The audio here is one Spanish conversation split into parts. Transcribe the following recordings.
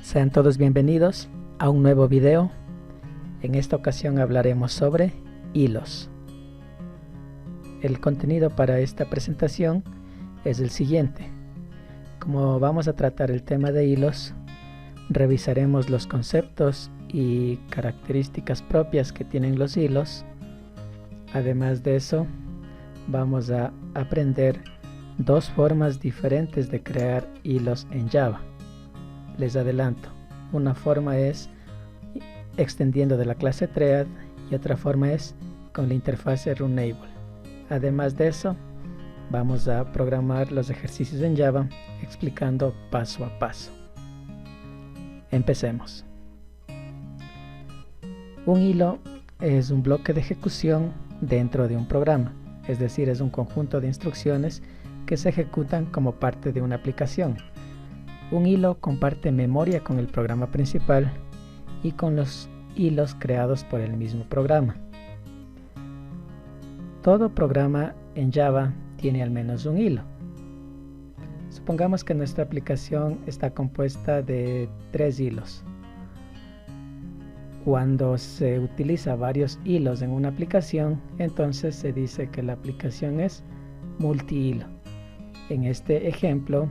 Sean todos bienvenidos a un nuevo video. En esta ocasión hablaremos sobre hilos. El contenido para esta presentación es el siguiente. Como vamos a tratar el tema de hilos, revisaremos los conceptos y características propias que tienen los hilos. Además de eso, vamos a aprender dos formas diferentes de crear hilos en Java. Les adelanto, una forma es extendiendo de la clase Thread y otra forma es con la interfase Runnable. Además de eso, vamos a programar los ejercicios en Java explicando paso a paso. Empecemos. Un hilo es un bloque de ejecución dentro de un programa, es decir, es un conjunto de instrucciones que se ejecutan como parte de una aplicación. Un hilo comparte memoria con el programa principal y con los hilos creados por el mismo programa. Todo programa en Java tiene al menos un hilo. Supongamos que nuestra aplicación está compuesta de 3 hilos. Cuando se utiliza varios hilos en una aplicación, entonces se dice que la aplicación es multihilo. En este ejemplo,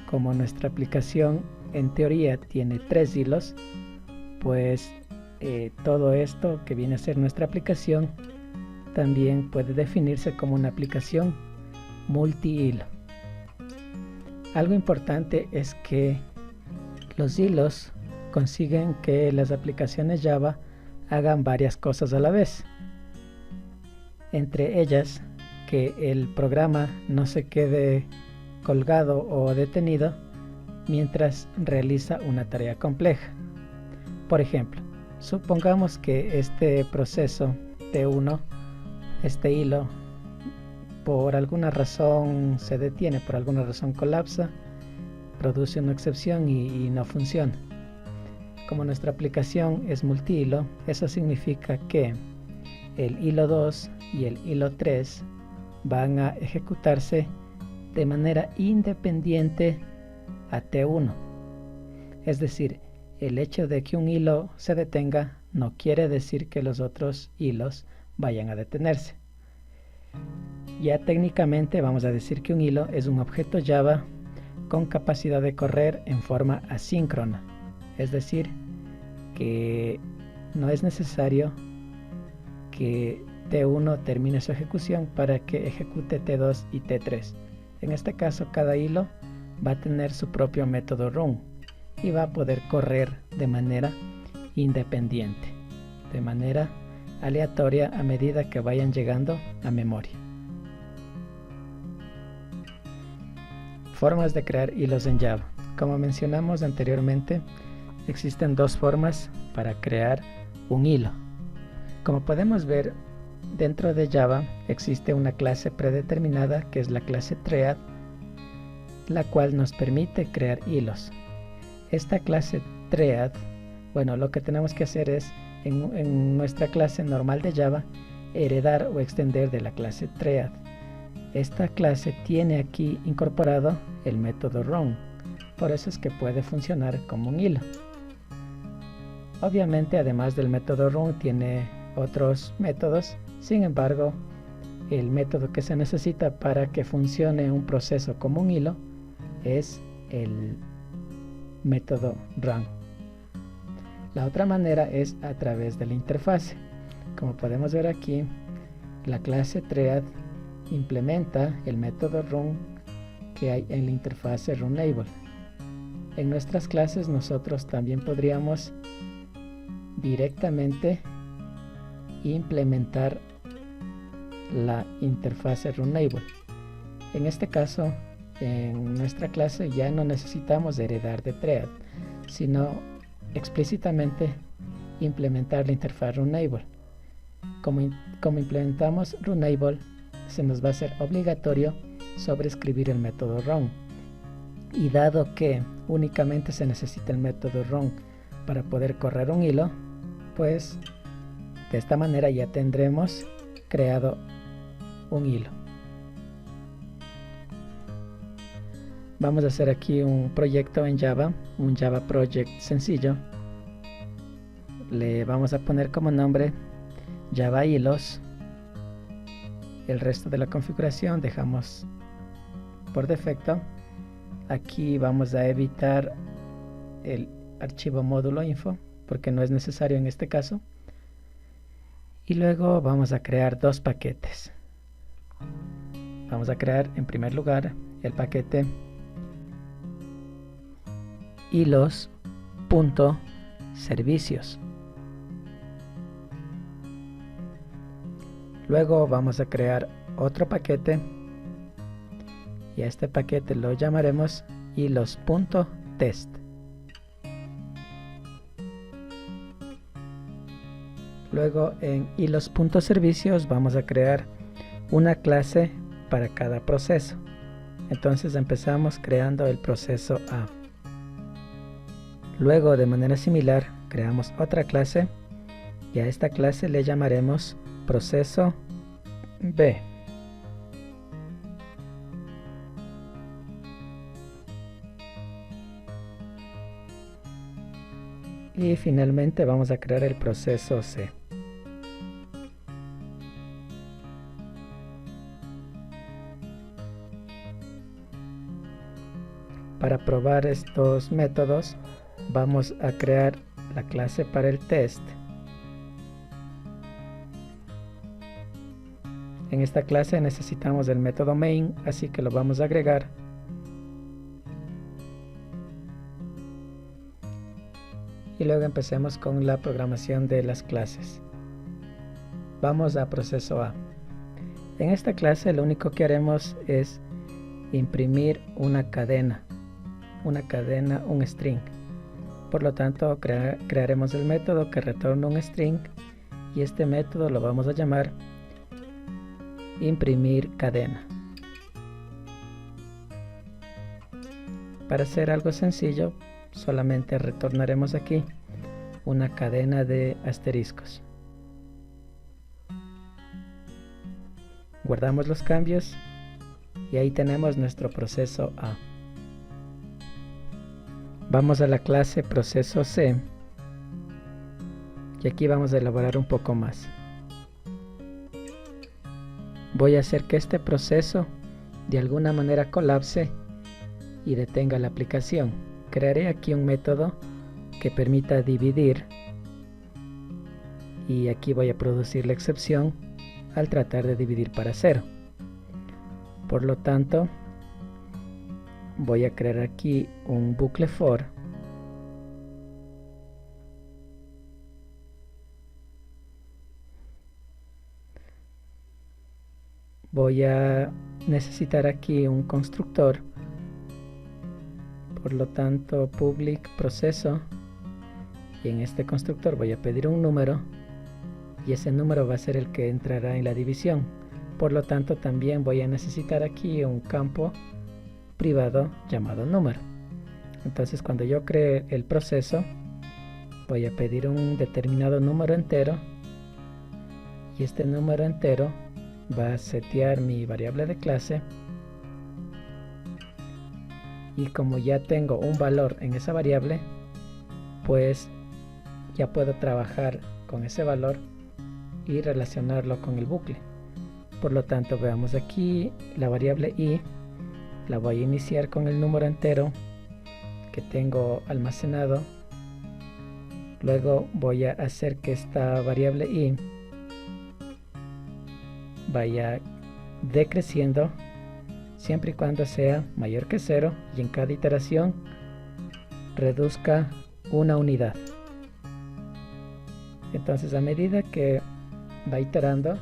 como nuestra aplicación en teoría tiene 3 hilos, pues todo esto que viene a ser nuestra aplicación también puede definirse como una aplicación multihilo. Algo importante es que los hilos consiguen que las aplicaciones Java hagan varias cosas a la vez. Entre ellas, que el programa no se quede colgado o detenido mientras realiza una tarea compleja. Por ejemplo, supongamos que este proceso T1, este hilo, por alguna razón se detiene, por alguna razón colapsa, produce una excepción y no funciona. Como nuestra aplicación es multihilo, eso significa que el hilo 2 y el hilo 3 van a ejecutarse de manera independiente a T1. Es decir, el hecho de que un hilo se detenga no quiere decir que los otros hilos vayan a detenerse. Ya técnicamente vamos a decir que un hilo es un objeto Java con capacidad de correr en forma asíncrona. Es decir, que no es necesario que T1 termine su ejecución para que ejecute T2 y T3. En este caso, cada hilo va a tener su propio método run y va a poder correr de manera independiente, de manera aleatoria a medida que vayan llegando a memoria. Formas de crear hilos en Java. Como mencionamos anteriormente, existen dos formas para crear un hilo. Como podemos ver, dentro de Java existe una clase predeterminada que es la clase Thread, la cual nos permite crear hilos. Esta clase Thread, bueno, lo que tenemos que hacer es en nuestra clase normal de Java heredar o extender de la clase Thread. Esta clase tiene aquí incorporado el método run, por eso es que puede funcionar como un hilo. Obviamente, además del método run, tiene otros métodos. Sin embargo, el método que se necesita para que funcione un proceso como un hilo es el método run. La otra manera es a través de la interfase. Como podemos ver aquí, la clase Thread implementa el método run que hay en la interfase Runnable. En nuestras clases nosotros también podríamos directamente implementar la interfase Runnable. En este caso, en nuestra clase ya no necesitamos heredar de Thread, sino explícitamente implementar la interfaz Runnable. Como implementamos Runnable, se nos va a hacer obligatorio sobreescribir el método run. Y dado que únicamente se necesita el método run para poder correr un hilo, pues de esta manera ya tendremos creado un hilo. Vamos a hacer aquí un proyecto en Java, un Java Project sencillo. Le vamos a poner como nombre Java Hilos. El resto de la configuración dejamos por defecto. Aquí vamos a evitar el archivo módulo info porque no es necesario en este caso. Y luego vamos a crear dos paquetes. Vamos a crear en primer lugar el paquete hilos.servicios. Luego vamos a crear otro paquete y a este paquete lo llamaremos hilos.test. Luego en hilos.servicios vamos a crear una clase para cada proceso. Entonces empezamos creando el proceso A. Luego de manera similar creamos otra clase y a esta clase le llamaremos proceso B. Y finalmente vamos a crear el proceso C. Para probar estos métodos vamos a crear la clase para el test. En esta clase necesitamos el método main, así que lo vamos a agregar. Y luego empecemos con la programación de las clases. Vamos a proceso A. En esta clase lo único que haremos es imprimir una cadena, un string. Por lo tanto, crearemos el método que retorna un string y este método lo vamos a llamar imprimir cadena. Para hacer algo sencillo, solamente retornaremos aquí una cadena de asteriscos. Guardamos los cambios y ahí tenemos nuestro proceso A. Vamos a la clase proceso C y aquí vamos a elaborar un poco más. Voy a hacer que este proceso de alguna manera colapse y detenga la aplicación. Crearé aquí un método que permita dividir y aquí voy a producir la excepción al tratar de dividir para 0. Por lo tanto, voy a crear aquí un bucle for voy a necesitar aquí un constructor, por lo tanto public proceso, y en este constructor voy a pedir un número y ese número va a ser el que entrará en la división. Por lo tanto también voy a necesitar aquí un campo privado llamado número. Entonces cuando yo cree el proceso voy a pedir un determinado número entero y este número entero va a setear mi variable de clase y como ya tengo un valor en esa variable, pues ya puedo trabajar con ese valor y relacionarlo con el bucle. Por lo tanto, veamos aquí la variable i, la voy a iniciar con el número entero que tengo almacenado. Luego voy a hacer que esta variable i vaya decreciendo siempre y cuando sea mayor que 0 y en cada iteración reduzca una unidad. Entonces a medida que va iterando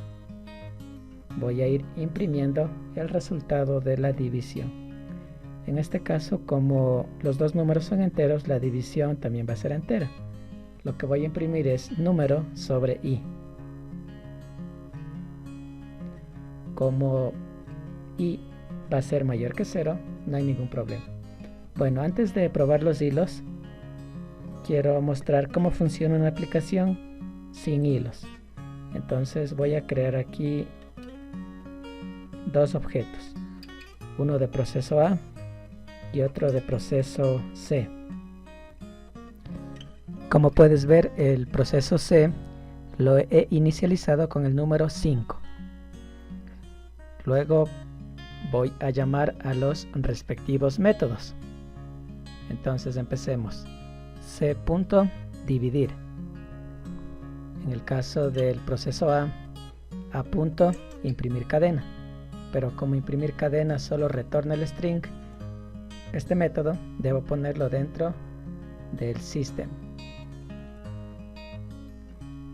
voy a ir imprimiendo el resultado de la división. En este caso, como los dos números son enteros, la división también va a ser entera. Lo que voy a imprimir es número sobre i. Como i va a ser mayor que 0, no hay ningún problema. Bueno, antes de probar los hilos, quiero mostrar cómo funciona una aplicación sin hilos. Entonces voy a crear aquí dos objetos, uno de proceso A y otro de proceso C. Como puedes ver, el proceso C lo he inicializado con el número 5. Luego voy a llamar a los respectivos métodos. Entonces empecemos. C.dividir. En el caso del proceso A punto imprimir cadena. Pero como imprimir cadena solo retorna el string, este método debo ponerlo dentro del system.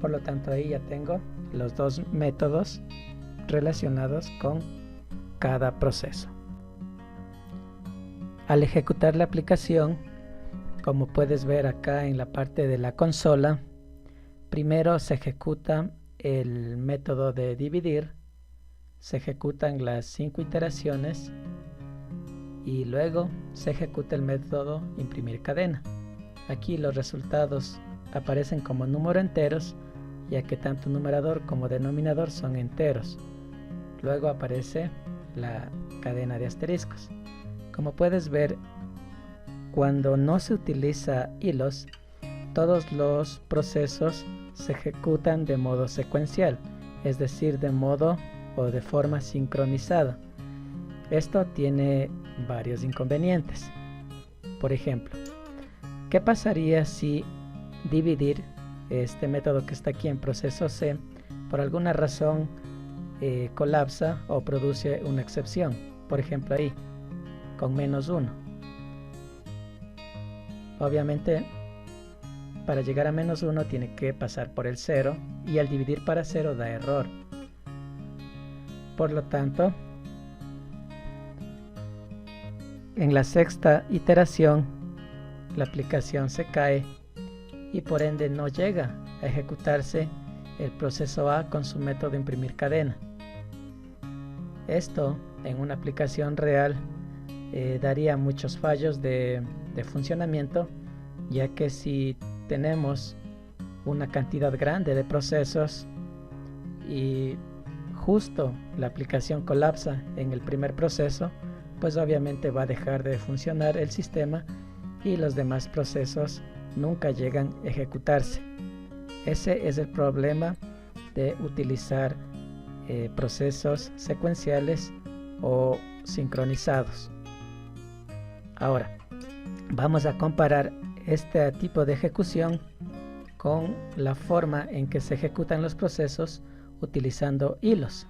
Por lo tanto, ahí ya tengo los dos métodos relacionados con cada proceso. Al ejecutar la aplicación, como puedes ver acá en la parte de la consola, primero se ejecuta el método de dividir, se ejecutan las 5 iteraciones y luego se ejecuta el método imprimir cadena. Aquí los resultados aparecen como números enteros, ya que tanto numerador como denominador son enteros. Luego aparece la cadena de asteriscos. Como puedes ver, cuando no se utiliza hilos, todos los procesos se ejecutan de modo secuencial, es decir, de modo o de forma sincronizada. Esto tiene varios inconvenientes. Por ejemplo, ¿qué pasaría si dividir, este método que está aquí en proceso C, por alguna razón colapsa o produce una excepción? Por ejemplo, ahí, con -1. Obviamente, para llegar a -1 tiene que pasar por el 0 y al dividir para 0 da error. Por lo tanto, en la sexta iteración, la aplicación se cae y por ende no llega a ejecutarse el proceso A con su método imprimir cadena. Esto en una aplicación real daría muchos fallos de funcionamiento, ya que si tenemos una cantidad grande de procesos y justo la aplicación colapsa en el primer proceso, pues obviamente va a dejar de funcionar el sistema y los demás procesos nunca llegan a ejecutarse. Ese es el problema de utilizar procesos secuenciales o sincronizados. Ahora, vamos a comparar este tipo de ejecución con la forma en que se ejecutan los procesos utilizando hilos.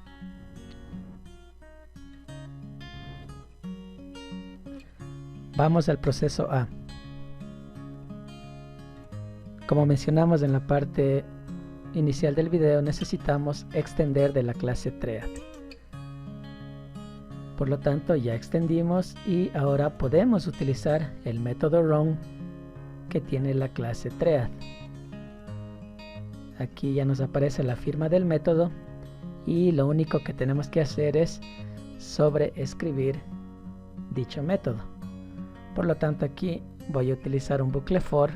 Vamos al proceso A. Como mencionamos en la parte inicial del video, necesitamos extender de la clase Thread. Por lo tanto, ya extendimos y ahora podemos utilizar el método run que tiene la clase Thread. Aquí ya nos aparece la firma del método y lo único que tenemos que hacer es sobreescribir dicho método. Por lo tanto, aquí voy a utilizar un bucle for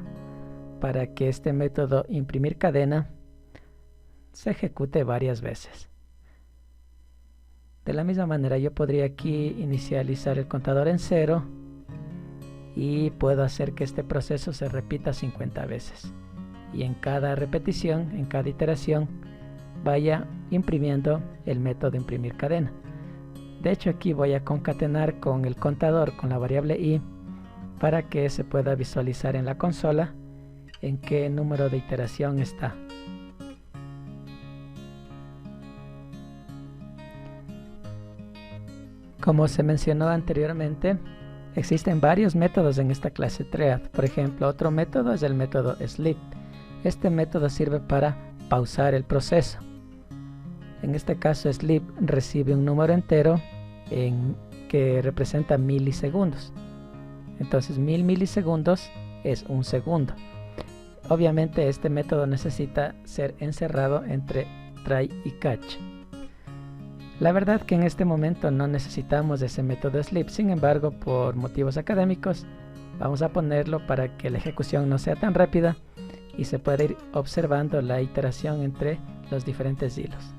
para que este método imprimir cadena se ejecute varias veces. De la misma manera, yo podría aquí inicializar el contador en 0 y puedo hacer que este proceso se repita 50 veces. Y en cada repetición, en cada iteración, vaya imprimiendo el método imprimir cadena. De hecho, aquí voy a concatenar con el contador, con la variable i, para que se pueda visualizar en la consola en qué número de iteración está. Como se mencionó anteriormente, existen varios métodos en esta clase Thread. Por ejemplo, otro método es el método sleep. Este método sirve para pausar el proceso. En este caso, sleep recibe un número entero que representa milisegundos. Entonces, 1000 milisegundos es un segundo. Obviamente, este método necesita ser encerrado entre try y catch. La verdad que en este momento no necesitamos ese método sleep, sin embargo, por motivos académicos, vamos a ponerlo para que la ejecución no sea tan rápida y se pueda ir observando la iteración entre los diferentes hilos.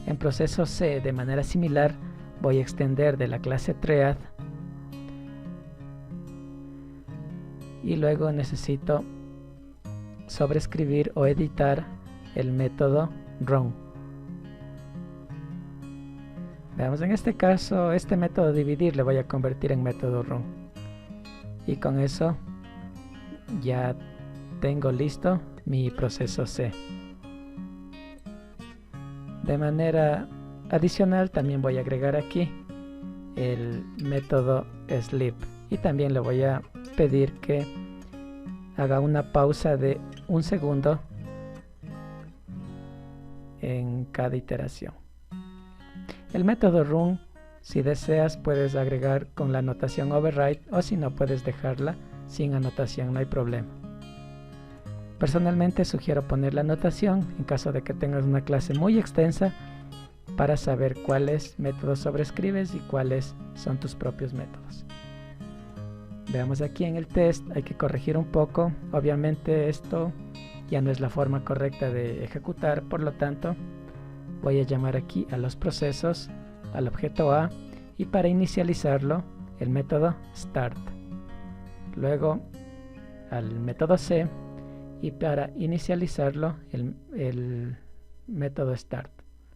En proceso C, de manera similar, voy a extender de la clase Thread y luego necesito sobreescribir o editar el método run. Veamos, en este caso este método dividir le voy a convertir en método run, y con eso ya tengo listo mi proceso C. De manera adicional también voy a agregar aquí el método sleep, y también le voy a pedir que haga una pausa de 1 segundo en cada iteración. El método run, si deseas, puedes agregar con la anotación override, o si no, puedes dejarla sin anotación, no hay problema. Personalmente sugiero poner la anotación en caso de que tengas una clase muy extensa para saber cuáles métodos sobrescribes y cuáles son tus propios métodos. Veamos aquí en el test, hay que corregir un poco. Obviamente esto ya no es la forma correcta de ejecutar, por lo tanto voy a llamar aquí a los procesos, al objeto A, y para inicializarlo el método start, luego al método C, y para inicializarlo el método start.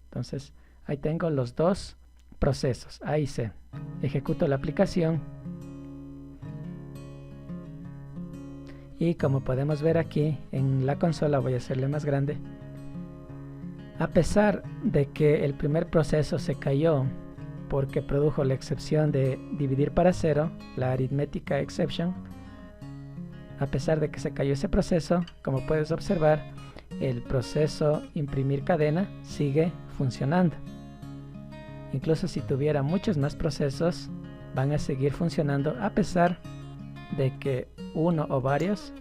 Entonces ahí tengo los dos procesos, A y C. Ejecuto la aplicación y como podemos ver aquí en la consola, voy a hacerle más grande. A pesar de que el primer proceso se cayó porque produjo la excepción de dividir para 0, la aritmética exception, a pesar de que se cayó ese proceso, como puedes observar, el proceso imprimir cadena sigue funcionando. Incluso si tuviera muchos más procesos, van a seguir funcionando a pesar de que uno o varios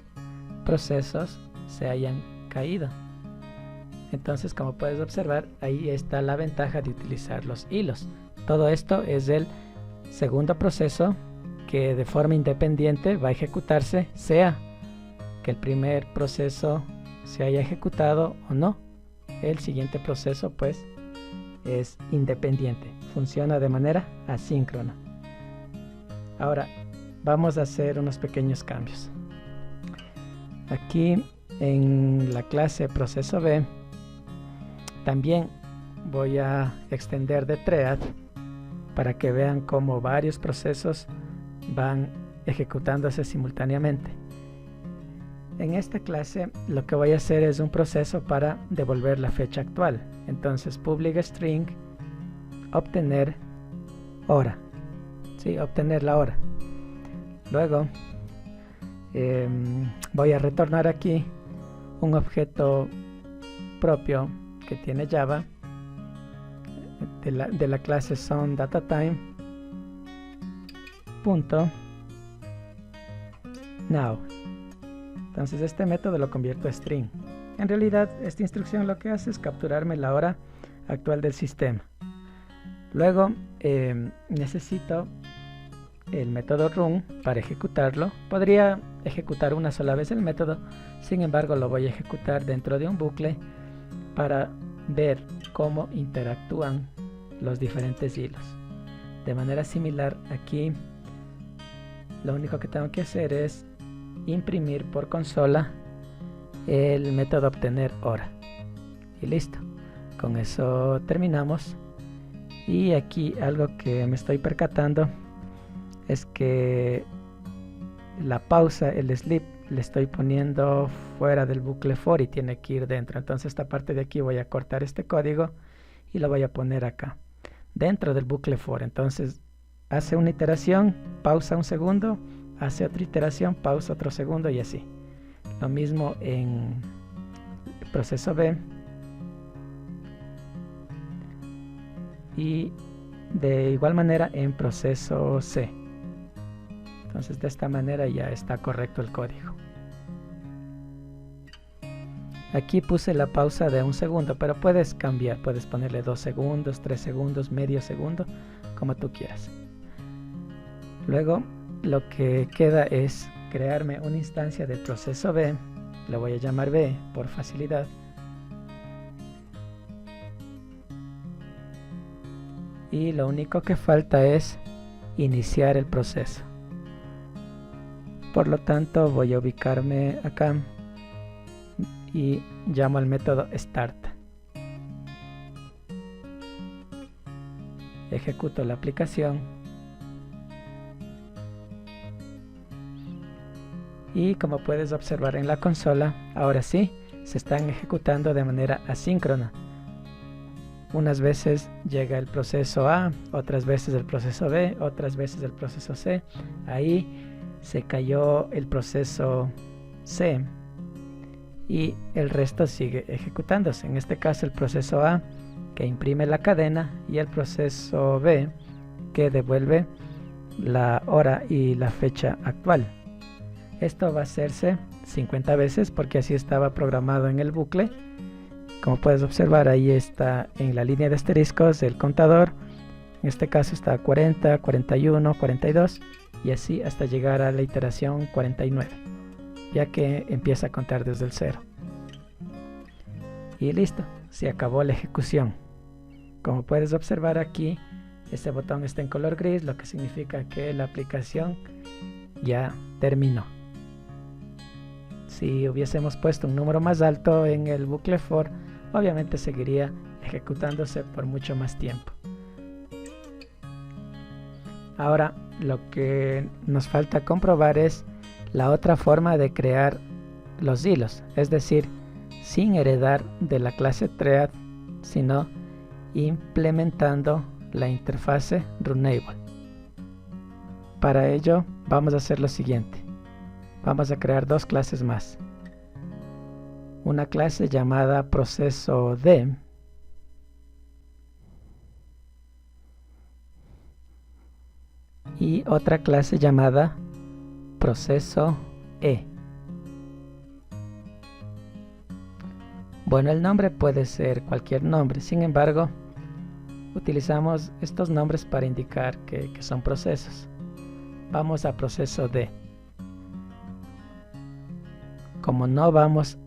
procesos se hayan caído. Entonces, como puedes observar, ahí está la ventaja de utilizar los hilos. Todo esto es el segundo proceso que de forma independiente va a ejecutarse, sea que el primer proceso se haya ejecutado o no. El siguiente proceso pues es independiente, funciona de manera asíncrona. Ahora vamos a hacer unos pequeños cambios. Aquí en la clase proceso B también voy a extender de thread para que vean cómo varios procesos van ejecutándose simultáneamente. En esta clase lo que voy a hacer es un proceso para devolver la fecha actual. Entonces public string obtener hora, ¿sí? Obtener la hora. Luego voy a retornar aquí un objeto propio que tiene Java de la clase soundDataTime .now. Entonces este método lo convierto a string. En realidad esta instrucción lo que hace es capturarme la hora actual del sistema. Luego necesito el método run para ejecutarlo. Podría ejecutar una sola vez el método, sin embargo lo voy a ejecutar dentro de un bucle para ver cómo interactúan los diferentes hilos. De manera similar, aquí lo único que tengo que hacer es imprimir por consola el método obtener hora y listo. Con eso terminamos. Y aquí algo que me estoy percatando es que la pausa, el sleep, le estoy poniendo fuera del bucle for y tiene que ir dentro. Entonces esta parte de aquí voy a cortar este código y lo voy a poner acá dentro del bucle for. Entonces hace una iteración, pausa un segundo, hace otra iteración, pausa otro segundo y así. Lo mismo en el proceso B. Y de igual manera en proceso C. Entonces de esta manera ya está correcto el código. Aquí puse la pausa de un segundo, pero puedes cambiar, puedes ponerle 2 segundos, 3 segundos, medio segundo, como tú quieras. Luego lo que queda es crearme una instancia del proceso B, lo voy a llamar B por facilidad. Y lo único que falta es iniciar el proceso. Por lo tanto voy a ubicarme acá y llamo al método start. Ejecuto la aplicación y como puedes observar en la consola, ahora sí se están ejecutando de manera asíncrona. Unas veces llega el proceso A, otras veces el proceso B, otras veces el proceso C. Ahí se cayó el proceso C y el resto sigue ejecutándose. En este caso el proceso A, que imprime la cadena, y el proceso B, que devuelve la hora y la fecha actual. Esto va a hacerse 50 veces porque así estaba programado en el bucle. Como puedes observar, ahí está en la línea de asteriscos el contador. En este caso está 40, 41, 42 y así hasta llegar a la iteración 49, ya que empieza a contar desde el 0. Y listo, se acabó la ejecución. Como puedes observar aquí, este botón está en color gris, lo que significa que la aplicación ya terminó. Si hubiésemos puesto un número más alto en el bucle for, obviamente seguiría ejecutándose por mucho más tiempo. Ahora lo que nos falta comprobar es la otra forma de crear los hilos, es decir, sin heredar de la clase thread, sino implementando la interfase Runnable. Para ello vamos a hacer lo siguiente. Vamos a crear dos clases más. Una clase llamada proceso D y otra clase llamada proceso E. Bueno, el nombre puede ser cualquier nombre, sin embargo, utilizamos estos nombres para indicar que son procesos. Vamos a proceso D. Como no vamos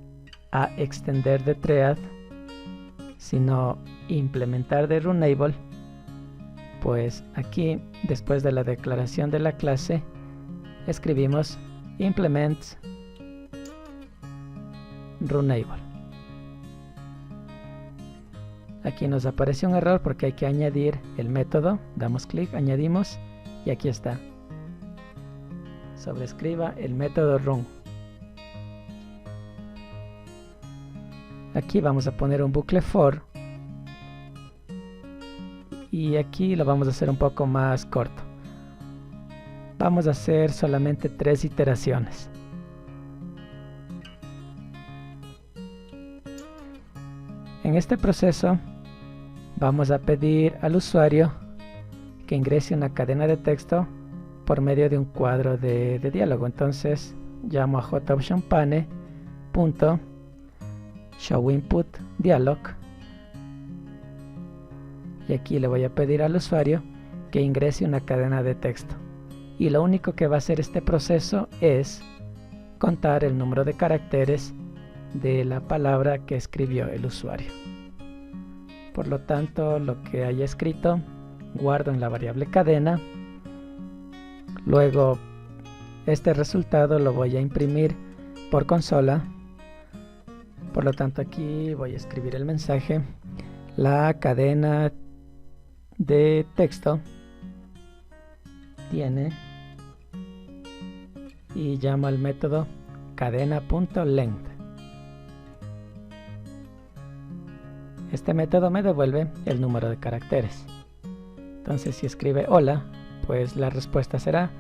a extender de thread, sino implementar de Runnable, pues aquí, después de la declaración de la clase, escribimos implement Runnable. Aquí nos aparece un error porque hay que añadir el método. Damos clic, añadimos y aquí está. Sobrescriba el método run. Aquí vamos a poner un bucle for y aquí lo vamos a hacer un poco más corto. Vamos a hacer solamente 3 iteraciones. En este proceso vamos a pedir al usuario que ingrese una cadena de texto por medio de un cuadro de diálogo. Entonces llamo a jOptionPane.showInputDialog y aquí le voy a pedir al usuario que ingrese una cadena de texto. Y lo único que va a hacer este proceso es contar el número de caracteres de la palabra que escribió el usuario. Por lo tanto, lo que haya escrito guardo en la variable cadena. Luego este resultado lo voy a imprimir por consola. Por lo tanto, aquí voy a escribir el mensaje: la cadena de texto tiene, y llamo al método cadena.length. Este método me devuelve el número de caracteres. Entonces, si escribe hola, pues la respuesta será: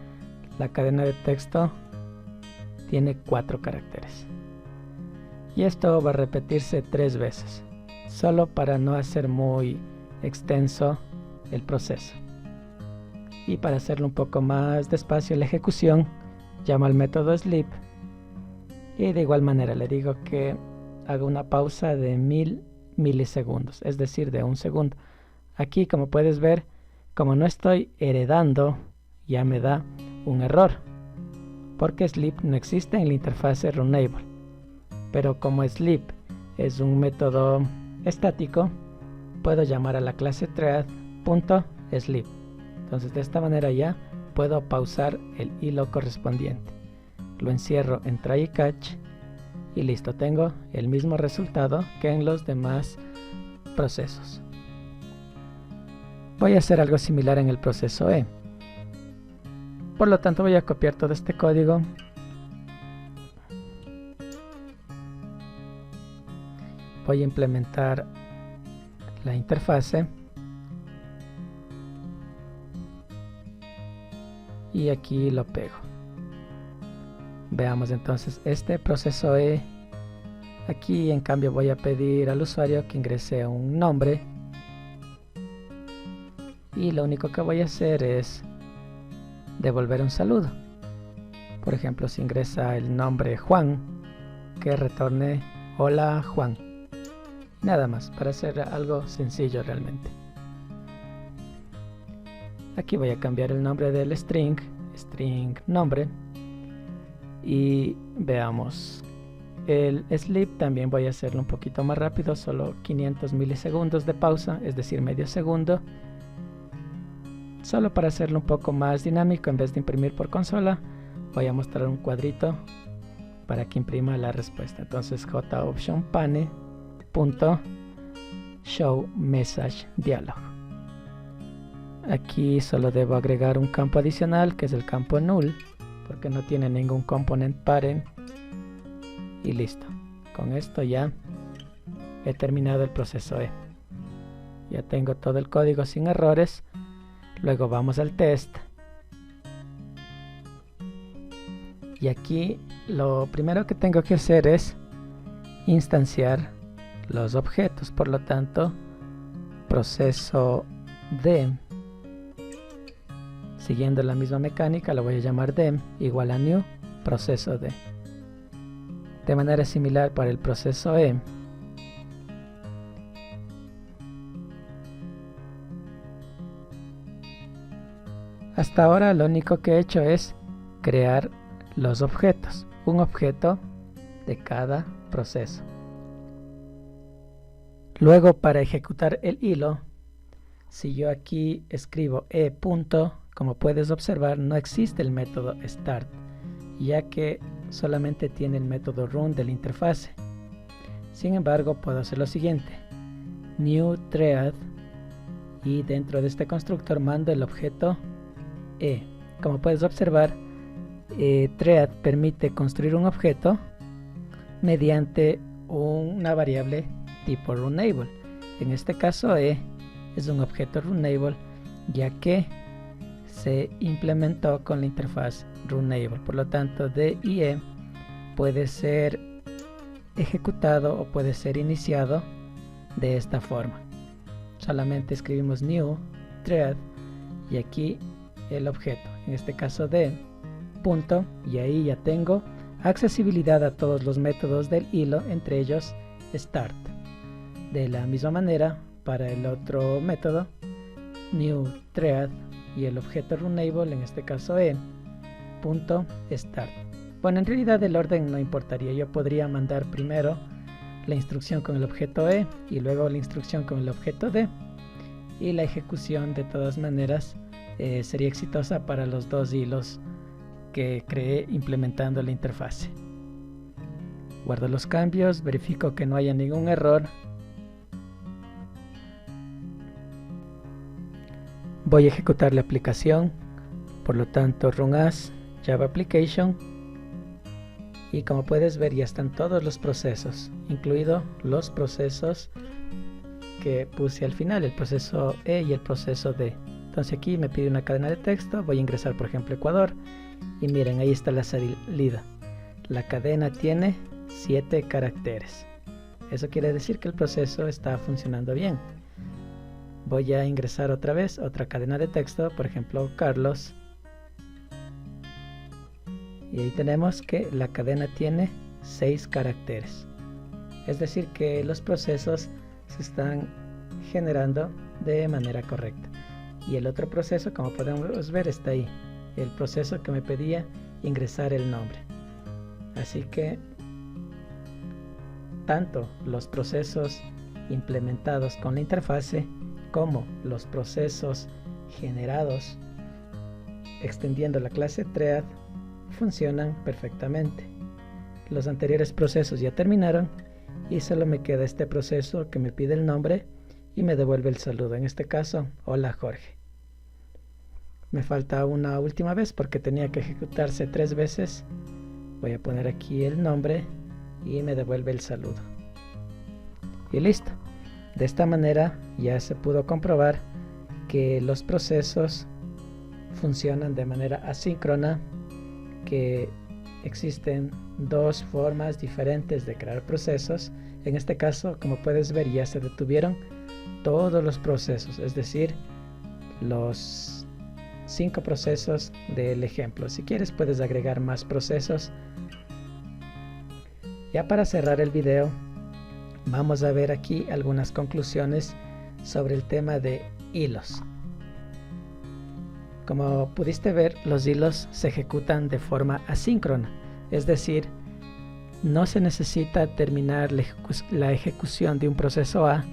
la cadena de texto tiene 4 caracteres. Y esto va a repetirse 3 veces, solo para no hacer muy extenso el proceso. Y para hacerlo un poco más despacio la ejecución, llamo al método sleep y de igual manera le digo que haga una pausa de 1000 milisegundos, es decir, de 1 segundo. Aquí, como puedes ver, como no estoy heredando, ya me da un error, porque sleep no existe en la interfase Runnable. Pero como sleep es un método estático, puedo llamar a la clase thread.sleep. Entonces de esta manera ya puedo pausar el hilo correspondiente. lo encierro en try y catch y listo, tengo el mismo resultado que en los demás procesos. Voy a hacer algo similar en el proceso E. Por lo tanto, voy a copiar todo este código voy a implementar la interfase y aquí lo pego. Veamos entonces este proceso E. Aquí en cambio voy a pedir al usuario que ingrese un nombre y lo único que voy a hacer es devolver un saludo. Por ejemplo, si ingresa el nombre Juan, que retorne hola Juan. Nada más, para hacer algo sencillo realmente. Aquí voy a cambiar el nombre del string nombre, y veamos. El sleep también voy a hacerlo un poquito más rápido, solo 500 milisegundos de pausa, es decir, medio segundo. Solo para hacerlo un poco más dinámico, en vez de imprimir por consola, voy a mostrar un cuadrito para que imprima la respuesta. Entonces jOptionPane.showMessageDialog. Aquí solo debo agregar un campo adicional, que es el campo null, porque no tiene ningún component parent. Y listo. Con esto ya he terminado el proceso E. Ya tengo todo el código sin errores. Luego vamos al test. Y aquí lo primero que tengo que hacer es instanciar los objetos. Por lo tanto, proceso D, siguiendo la misma mecánica, lo voy a llamar dem igual a new proceso D. De manera similar para el proceso E. Hasta ahora lo único que he hecho es crear los objetos, un objeto de cada proceso. Luego, para ejecutar el hilo, si yo aquí escribo e punto, como puedes observar, no existe el método start, ya que solamente tiene el método run de la interfase. Sin embargo, puedo hacer lo siguiente: new thread, y dentro de este constructor mando el objeto e. Como puedes observar, thread permite construir un objeto mediante una variable tipo runnable. En este caso e es un objeto runnable, ya que se implementó con la interfaz runnable. Por lo tanto, D y E puede ser ejecutado o puede ser iniciado de esta forma. Solamente escribimos new thread y aquí el objeto, en este caso D punto, y ahí ya tengo accesibilidad a todos los métodos del hilo, entre ellos start. De la misma manera, para el otro método, new thread, y el objeto runnable, en este caso e punto start. Bueno, en realidad el orden no importaría. Yo podría mandar primero la instrucción con el objeto e y luego la instrucción con el objeto d, y la ejecución de todas maneras sería exitosa para los dos hilos que creé implementando la interfase. Guardo los cambios, verifico que no haya ningún error. Voy a ejecutar la aplicación, por lo tanto run as Java Application, y como puedes ver ya están todos los procesos, incluidos los procesos que puse al final, el proceso E y el proceso D. Entonces aquí me pide una cadena de texto, voy a ingresar por ejemplo Ecuador, y miren, ahí está la salida. La cadena tiene 7 caracteres. Eso quiere decir que el proceso está funcionando bien. Voy a ingresar otra vez otra cadena de texto, por ejemplo Carlos, y ahí tenemos que la cadena tiene 6 caracteres. Es decir que los procesos se están generando de manera correcta. Y el otro proceso, como podemos ver, está ahí, el proceso que me pedía ingresar el nombre. Así que tanto los procesos implementados con la interfase como los procesos generados extendiendo la clase thread funcionan perfectamente. Los anteriores procesos ya terminaron y solo me queda este proceso que me pide el nombre y me devuelve el saludo. En este caso, hola Jorge. Me falta una última vez porque tenía que ejecutarse 3 veces. Voy a poner aquí el nombre y me devuelve el saludo. Y listo. De esta manera ya se pudo comprobar que los procesos funcionan de manera asíncrona, que existen 2 formas diferentes de crear procesos. En este caso, como puedes ver, ya se detuvieron todos los procesos, es decir, los 5 procesos del ejemplo. Si quieres puedes agregar más procesos. Ya para cerrar el video, vamos a ver aquí algunas conclusiones sobre el tema de hilos. Como pudiste ver, los hilos se ejecutan de forma asíncrona, es decir, no se necesita terminar la ejecución de un proceso A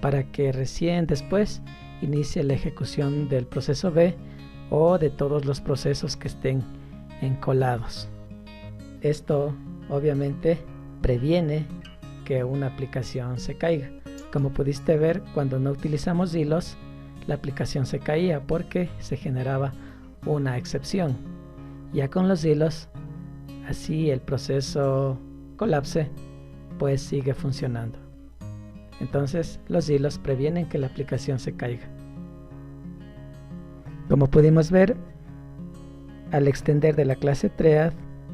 para que recién después inicie la ejecución del proceso B o de todos los procesos que estén encolados. Esto obviamente previene que una aplicación se caiga. Como pudiste ver, cuando no utilizamos hilos, la aplicación se caía porque se generaba una excepción. Ya con los hilos, así el proceso colapse, pues sigue funcionando. Entonces los hilos previenen que la aplicación se caiga. Como pudimos ver, al extender de la clase Thread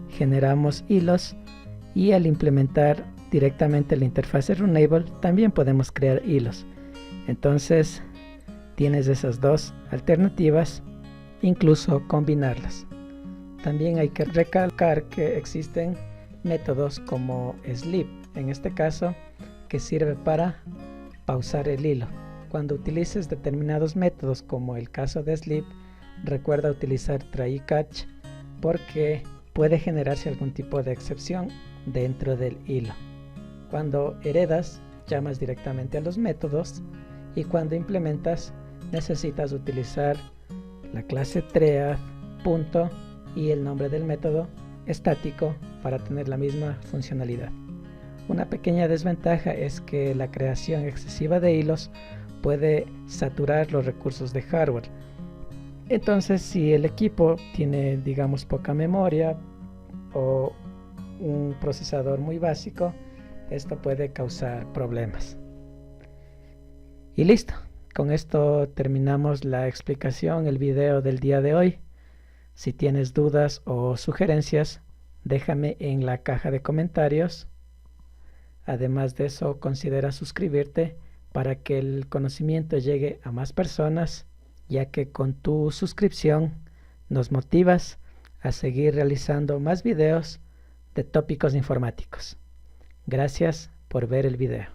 generamos hilos y al implementar directamente la interfaz Runable también podemos crear hilos. Entonces tienes esas 2 alternativas, incluso combinarlas. También hay que recalcar que existen métodos como sleep, en este caso, que sirve para pausar el hilo. Cuando utilices determinados métodos como el caso de sleep, recuerda utilizar try catch porque puede generarse algún tipo de excepción dentro del hilo. Cuando heredas, llamas directamente a los métodos y cuando implementas necesitas utilizar la clase Thread, punto y el nombre del método estático para tener la misma funcionalidad. Una pequeña desventaja es que la creación excesiva de hilos puede saturar los recursos de hardware. Entonces, si el equipo tiene, digamos, poca memoria o un procesador muy básico, esto puede causar problemas. Y listo. Con esto terminamos la explicación, el video del día de hoy. Si tienes dudas o sugerencias, déjame en la caja de comentarios. Además de eso, considera suscribirte para que el conocimiento llegue a más personas, ya que con tu suscripción nos motivas a seguir realizando más videos de tópicos informáticos. Gracias por ver el video.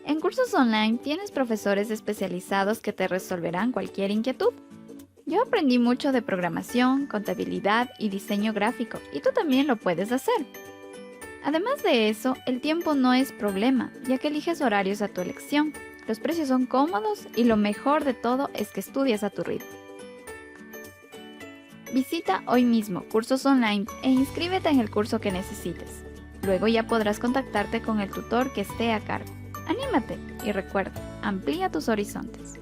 En Cursos Online tienes profesores especializados que te resolverán cualquier inquietud. Yo aprendí mucho de programación, contabilidad y diseño gráfico, y tú también lo puedes hacer. Además de eso, el tiempo no es problema, ya que eliges horarios a tu elección. Los precios son cómodos y lo mejor de todo es que estudias a tu ritmo. Visita hoy mismo Cursos Online e inscríbete en el curso que necesites. Luego ya podrás contactarte con el tutor que esté a cargo. ¡Anímate! Y recuerda, amplía tus horizontes.